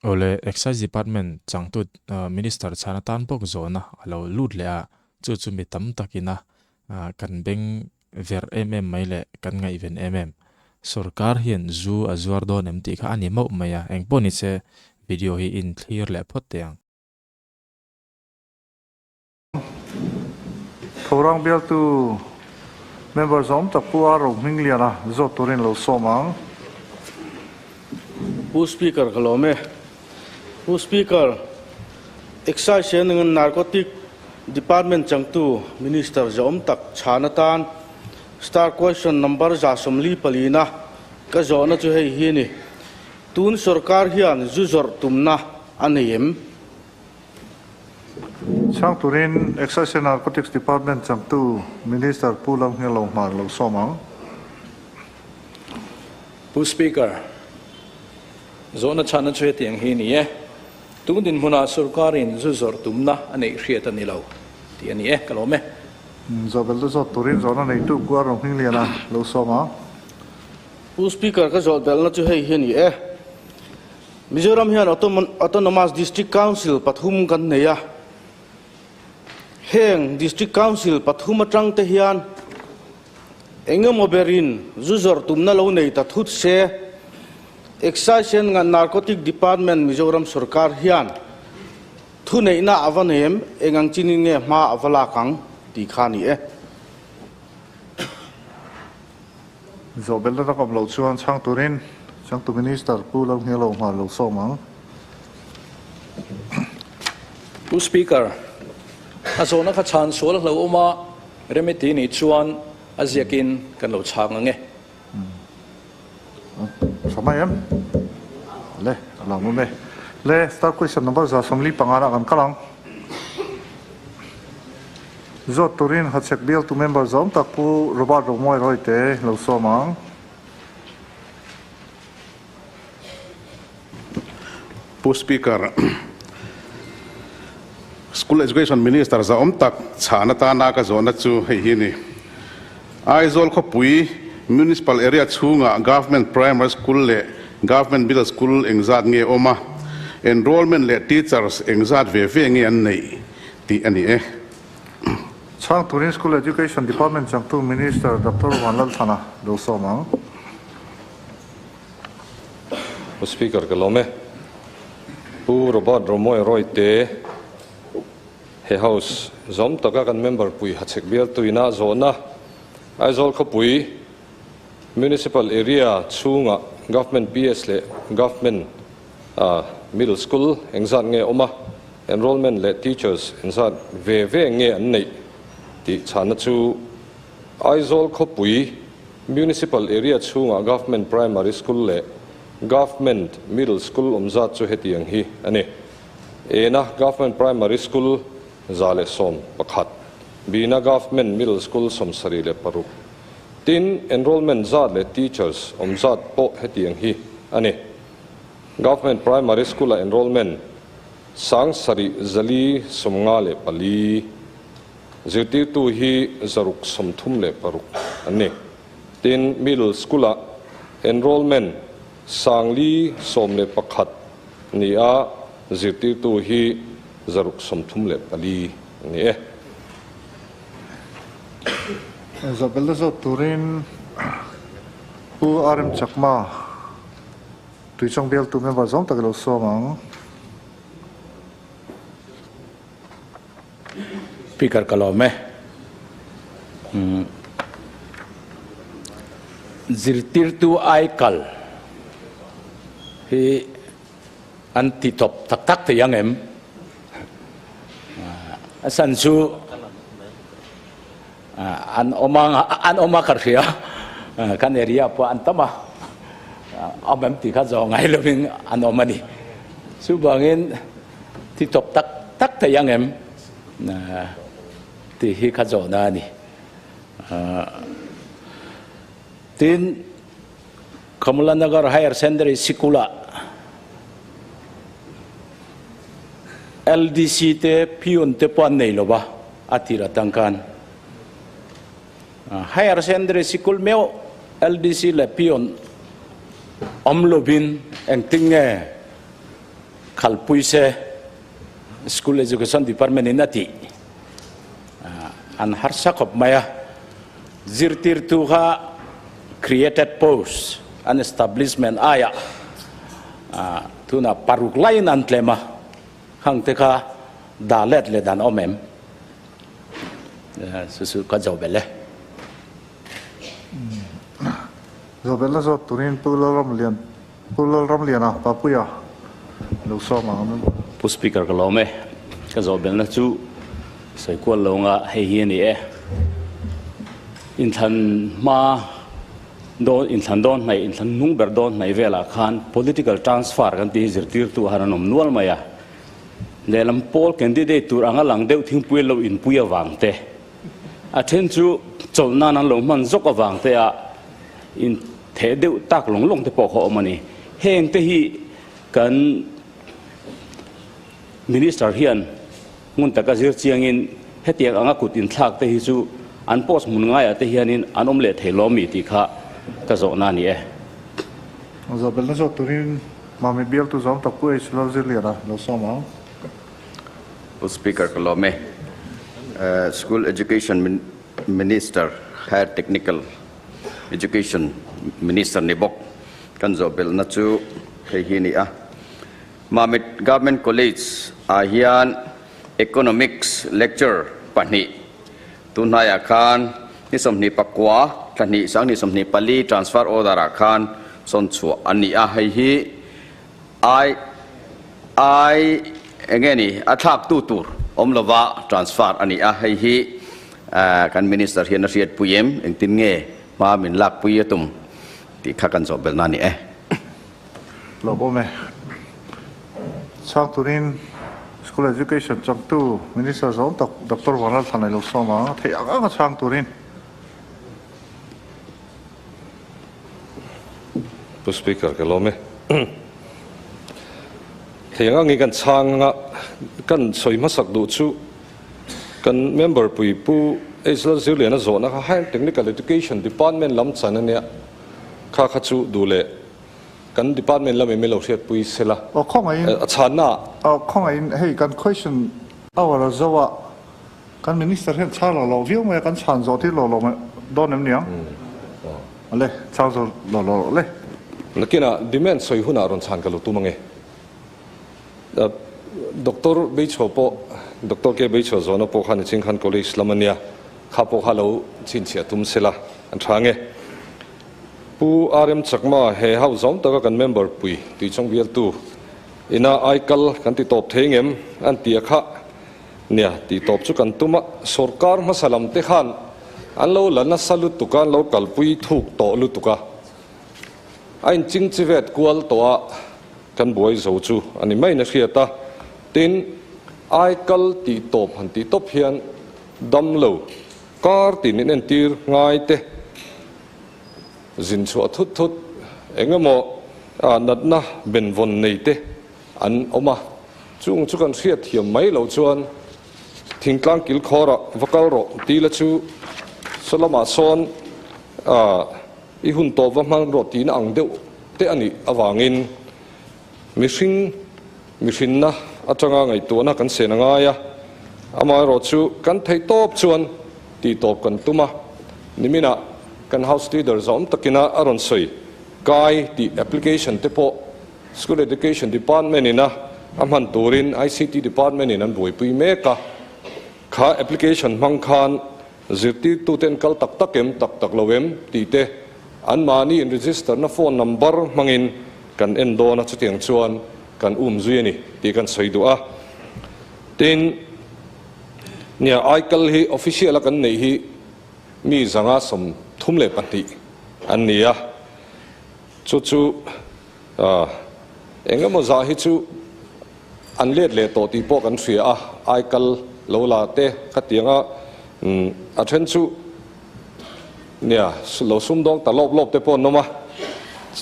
ole Excise Department changtu Minister chana tan pok zona alo lut le a chu mi tam takina kan beng ver maile kan ngai ven Sarkar hian zu a Zawrh don em ti kha ani mau maya engponi che video hi in clear le photeng Thorang bial tu members om tapua ro mingliana zo torin lo somang Speaker kalome Speaker Excise ngan narcotic department changtu minister zom tak chanatan star question number za somli palina ka zona chu hei hi ni tun sarkar hian zuzor tumna aneyem chang turin Excise Narcotics Department changtu minister pulang ngelo mar lo somang Speaker zona chana chwe tiang hi ni tun din huna sarkarin zuzor tumna anei hriat ani lo ti ani kalome Zabel zo torin zona nei tu kwa ro mingliana lo somang Speaker ka zol bel na chu hei hi ni Mizoram hian autonomous district council pathum kan neya heng district council pathum atang te hian engem oberin zuzor tumna lo nei ta thut se Excise nga narcotic department Mizoram sarkar hian thu nei na avanem engang chininge ma avala kang ti khani Zabel da kam lo chuan chang turin chang tu minister pulang ngelo mar lo somang Speaker azona kha chan sol lo oma remeti ni chuan aziakin kan lo chang nge samayam le alamu me le start question number za somli pangara kan kalang zo turin hatsek bial tu member zom taku robot romoi roite lo somang Speaker School Education Minister za tak chana ta na ka zona chu hei hi ni aizol kho pui municipal area chunga government primary school le government middle school engzat nge oma enrollment le teachers engzat ve nge an nei ti ani chang turin school education department chang tu minister Dr. Wanlal Thana lo somang Speaker kalome pu robot romoi roite he house zom taka kan member pui hachek bial tuina zona aizol kho pui municipal area chunga government PS le government middle school engzat nge oma enrollment le teachers engzat ve nge an nei ti chana chu aizol kho pui municipal area chunga government primary school le government middle school omzat chu hetiang hi ani ena government primary school zale som pakhat bina government middle school som sari le paru tin enrollment zat le teachers omzat po hetiang hi ani government primary school enrollment sang sari zali somnga le pali zirti tu hi zaruk somthum le paru ani tin middle school enrollment sangli somle pakhat ni a zirti tu hi zaruk somthum le pali ni Zabel zo turin pu arim chakma tuichang bial tu member zom tak lo somang Speaker kalome zirtir tu aikal hi anti top tak te yang asan su an oma karkhia kan area po antama amem ti kha zo ngai loving an omani su bangin ti top tak te yang ti hi kha zo na ni tin Kamulanagar Higher Secondary School LDC te pion te pan nei loba atira tangkan Higher Secondary School meo LDC le pion omlobin eng tinge kalpuise school education department inati an harsakop maya zirtir tuha created post an establishment aya tuna paruk lain an tlema hang teka dalet le dan omem susu ka jawbele Zabella zo turin pulal ram lian papuya lo so ma pu speaker ka lawm ka jawbel na chu sei ko longa hei hi ni in than ma do in than don mai in than nung ber don mai vela khan political transfer kan ti zirtir tu haranom nual maya lelam pol candidate tur anga lang deu thing pui lo in puya wangte a then chu cholna nan lo man zok awangte a in the deu tak long te pok ho mani heng te hi kan minister hian ngun taka zir chiangin hetiak anga kut in thlak te hi chu an post mun ngai ate hianin anom le theilomi ti kha ka zo na ni Zabella zo turin ma me bial tu zom tapu e chlo zir lian lo so ma Speaker Kalome, School Education Minister, Higher Technical Education Minister Nibok, Kanzo Bill Natsu, Hehini Mamit Government College, Ahian Economics Lecture, Pani, Tunaya Khan, Nisomni Pakwa, Tani Sang Nisomni Pali, Transfer Order Khan, Sonsu, Ani Ahi, I again attack tutur lava transfer ani hei hi kan minister hian a riat puyem eng tin nge ma min lak puyatum ti khakan zo bel nani lo bo me chang turin school education chang tu minister zon tak dr wanal thanai lo so ma thei anga chang turin pu speaker ka lawm thengah ngi kan changa kan soima sak du chu kan member pui pu Excise zilian a zona kha higher technical education department lam chanania kha chu dule kan department lam emelo riat pui sela o khong ai chana khong ai hei kan question awara zawa kan minister hian chala lo viu me kan chan zo ti lo me don em niang ale chang zo lo le nakina demand soi huna ron chan ka lu tu mange Dr. Beichopo, Dr. K. Beicho zona po khan ching khan college lamania khapo halo chin chia tum sela an thange pu RM chakma he hau zom ta kan member pui ti chong bial tu ina aikal kan ti top thengem an ti kha nia ti top chu kan tuma sarkar ma salam te khan an lo lana salut tukan lo kalpui thuk to lu tuka ain ching chivet kwal to a kan boy zo chu ani mai na khiata tin aikal ti top han ti top hian dam lo kar tin en tir ngai te zin chu thut thut engamo natna ben von nei te an oma chung chu kan khiat hiam mai lo chuan thingtlang kil khora vakal ro ti la chu salama son I hun to va mang ro tin ang deuh te ani awangin mihring na atanga ngai tu na kan se na nga ya ama ro chu kan thei top chuan ti top kan tuma nimina kan house leader zom takina aron soi kai ti application te po school education department ina amhan turin ICT department in an boi pui me ka kha application mang khan zirti tu ten kal tak takem tak tak lowem ti te an mani in register na phone number mangin kan endo na chutiang chuan kan zuini ti kan soidua tin nia aikal hi official kan nei hi mi zanga som thumle pati an nia chu engamo za hi chu an let le to ti po kan thria aikal lola te khatianga a then chu nia lo sum dong ta lop te po noma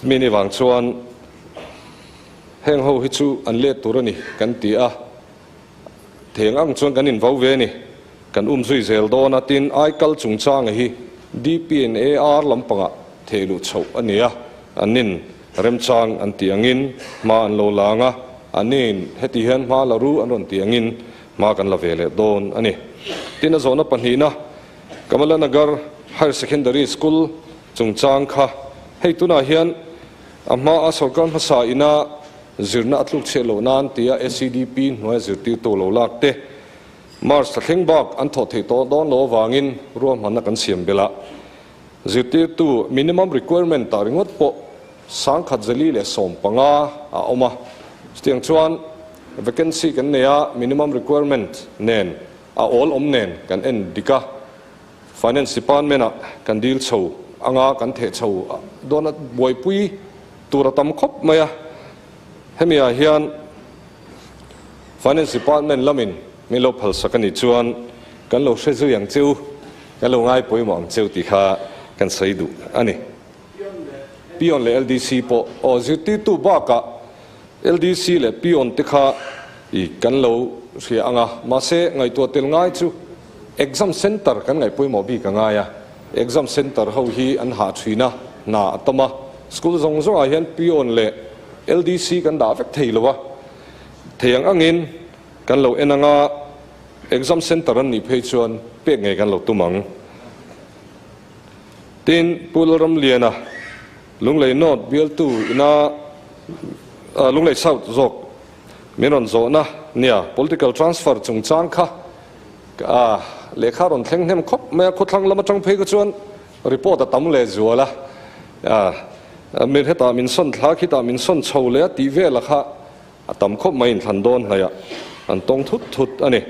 mini wang chuan heng ho hi chu an let turani kan ti a theng ang chuan kan in vo ve ni kan zui zel do na tin aikal chungchang hi DPNAR lampanga thelu chho ania anin remchang an tiangin ma an lo langa อันนี้เฮติเฮนมาลารูอันรอนเตียงินมากันละเวเลโดนอันนี้ที่น่าสนปัญหานะกำลังนักHigher Secondary School จงจางค่ะให้ตัวน่าเฮียนอามาอาสกันภาษาอินาจิรนัดลูกเชลนานตีย SCDP หน่วยจิรตีตัวโลลักเตมาร์สเข่งบักอันทอดที่โตดอนโลวางินรวมมันนักันเสียมเบละจิรตีตัว minimum requirement ตาริงวัดปอสังขัดจลีเลสมปังอาอมาสตียงชวน vacancy กันเนี่ย minimum requirement เน้นall เน้นกันเอ็นดิกาFinance Department กันดีลโชว์อ่างกันเทโชว์โดนบวยปุยตัวระตำคบไหมให้มีอาเฮียน Finance Department ละมินมีลบพัลสักนิดชวนกันเราใช้ซื้ออย่างเจ้ากันเราง่ายปุยหมองเจ้าติขากันใส่ดูอันนี้พิออนเลย LDC ปอโอ้จิตติตัวบ้ากะ LDC เลยพิออนติขาอีกันเราเสียอ่างมาเสไงตัวเตลง่ายจูexam center กันไงปุยหมอบีกันไงexam centerเขาฮีอันหาชีนะน่าตมา school ส่งส่งอาเฮียนพิออนเลย LDC กันด่าเวกเทียววะเทียงอังอินกันเราเอ็นงา exam center นั้นนี่เพจชวนเปียกไงกันเราตุ้มังทีนปุลรำเลียนะลุงเลยโนดเบียลตูน่าลุงเลยเศร้าจกมีรอนโซนะเนี่ย political transfer จงจางค่ะเลขารอนเทงเฮมครบแม่คนทั้งละมาจังเพก็ชวนรีพอร์ตตั้มเลยจัวละมีเหตุมินส่วนท้าคิดมินส่วนโชว์เลยตีเวละค่ะตั้มครบไม่ทันโดนเลยอันตรงทุดอันนี้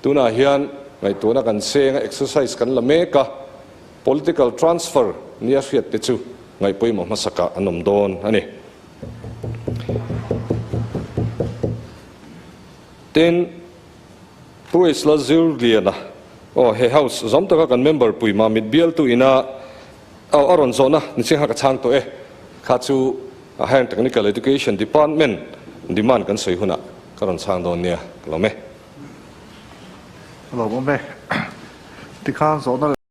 ตัวน่าเฮียนไงตัวน่ากันเซง exercise กันละเมกะ political transfer เนี่ยเสียดติดจูไงปุยมาสักอันนมโดนอันนี้เต้นผู้อิสลาซิลเลียนะโอ้เฮเฮาส์จอมตะกันเมมเบอร์ปุยมามิดเบียลตัวอินาเอาอารอนโซนะนี่สิงหากระช่างตัวข้าจู Higher Technical Education Department ดีมันกันสวยหุ่นกระช่างโดนเนี่ยเราไหมเราไม่ที่ข้างโซน